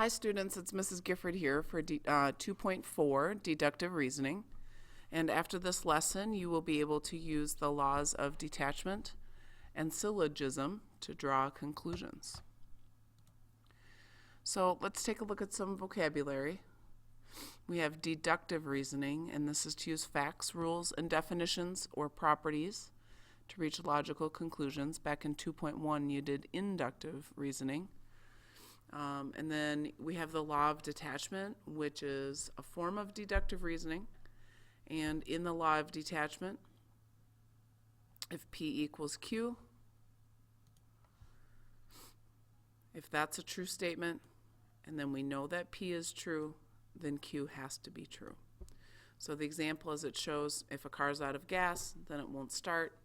Hi students, it's Mrs. Gifford here for 2.4, Deductive Reasoning. And after this lesson, you will be able to use the laws of detachment and syllogism to draw conclusions. So let's take a look at some vocabulary. We have deductive reasoning, and this is to use facts, rules, and definitions or properties to reach logical conclusions. Back in 2.1, you did inductive reasoning. And then we have the law of detachment, which is a form of deductive reasoning. And in the law of detachment, if P equals Q, if that's a true statement, and then we know that P is true, then Q has to be true. So the example as it shows, if a car is out of gas, then it won't start.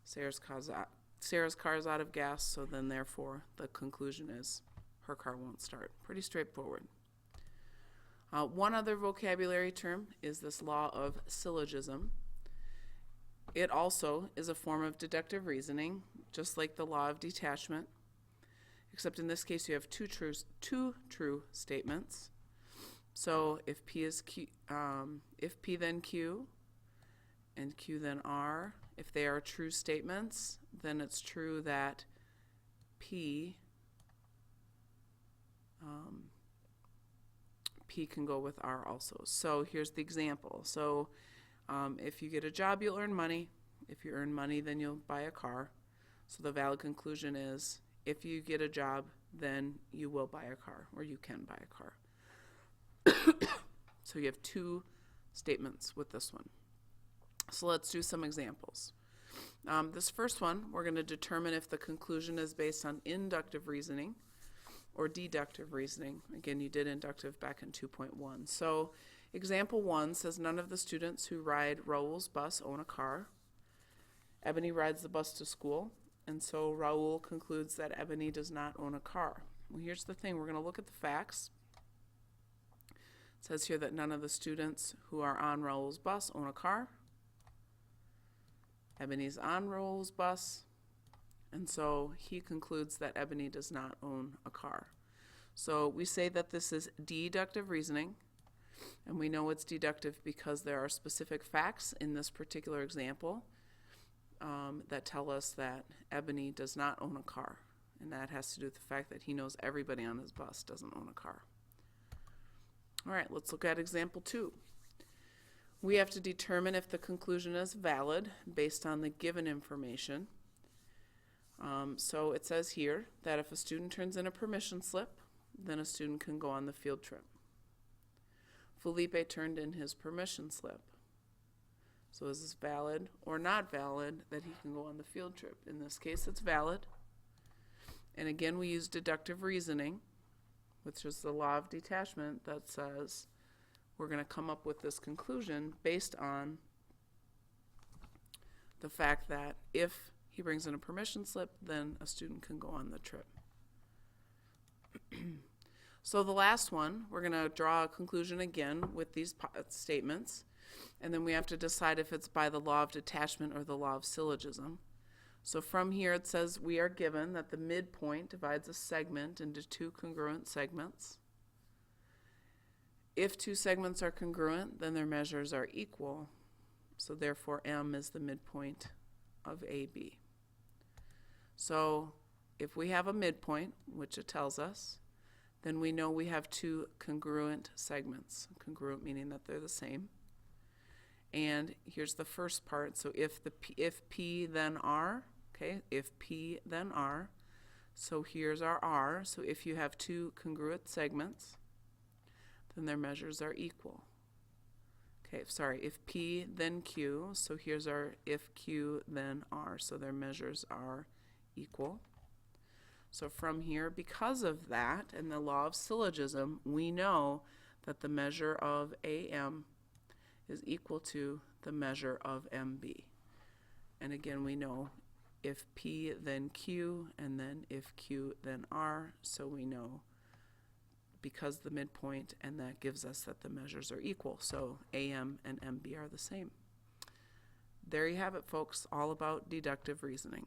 Sarah's car is out of gas, so then therefore the conclusion is her car won't start. Pretty straightforward. One other vocabulary term is this law of syllogism. It also is a form of deductive reasoning, just like the law of detachment, except in this case you have two true statements. So if P is Q, if P then Q, and Q then R, if they are true statements, then it's true that P can go with R also. So here's the example. So if you get a job, you'll earn money. If you earn money, then you'll buy a car. So the valid conclusion is, if you get a job, then you will buy a car, or you can buy a car. So you have two statements with this one. So let's do some examples. This first one, we're going to determine if the conclusion is based on inductive reasoning or deductive reasoning. Again, you did inductive back in 2.1. So example 1 says none of the students who ride Raul's bus own a car. Ebony rides the bus to school, and so Raul concludes that Ebony does not own a car. Well, here's the thing. We're going to look at the facts. It says here that none of the students who are on Raul's bus own a car. Ebony's on Raul's bus, and so he concludes that Ebony does not own a car. So we say that this is deductive reasoning, and we know it's deductive because there are specific facts in this particular example that tell us that Ebony does not own a car, and that has to do with the fact that he knows everybody on his bus doesn't own a car. All right, let's look at example 2. We have to determine if the conclusion is valid based on the given information. So it says here that if a student turns in a permission slip, then a student can go on the field trip. Felipe turned in his permission slip. So is this valid or not valid that he can go on the field trip? In this case, it's valid. And again, we use deductive reasoning, which is the law of detachment that says we're going to come up with this conclusion based on the fact that if he brings in a permission slip, then a student can go on the trip. So the last one, we're going to draw a conclusion again with these statements, and then we have to decide if it's by the law of detachment or the law of syllogism. So from here it says we are given that the midpoint divides a segment into two congruent segments. If two segments are congruent, then their measures are equal. So therefore M is the midpoint of AB. So if we have a midpoint, which it tells us, then we know we have two congruent segments. Congruent meaning that they're the same. And here's the first part. So if P then R, okay, if P then R, so here's our R. So if you have two congruent segments, then their measures are equal. Okay, sorry, if P then Q, so here's our if Q then R, so their measures are equal. So from here, because of that and the law of syllogism, we know that the measure of AM is equal to the measure of MB. And again, we know if P then Q, and then if Q then R, so we know because the midpoint, and that gives us that the measures are equal. So AM and MB are the same. There you have it, folks, all about deductive reasoning.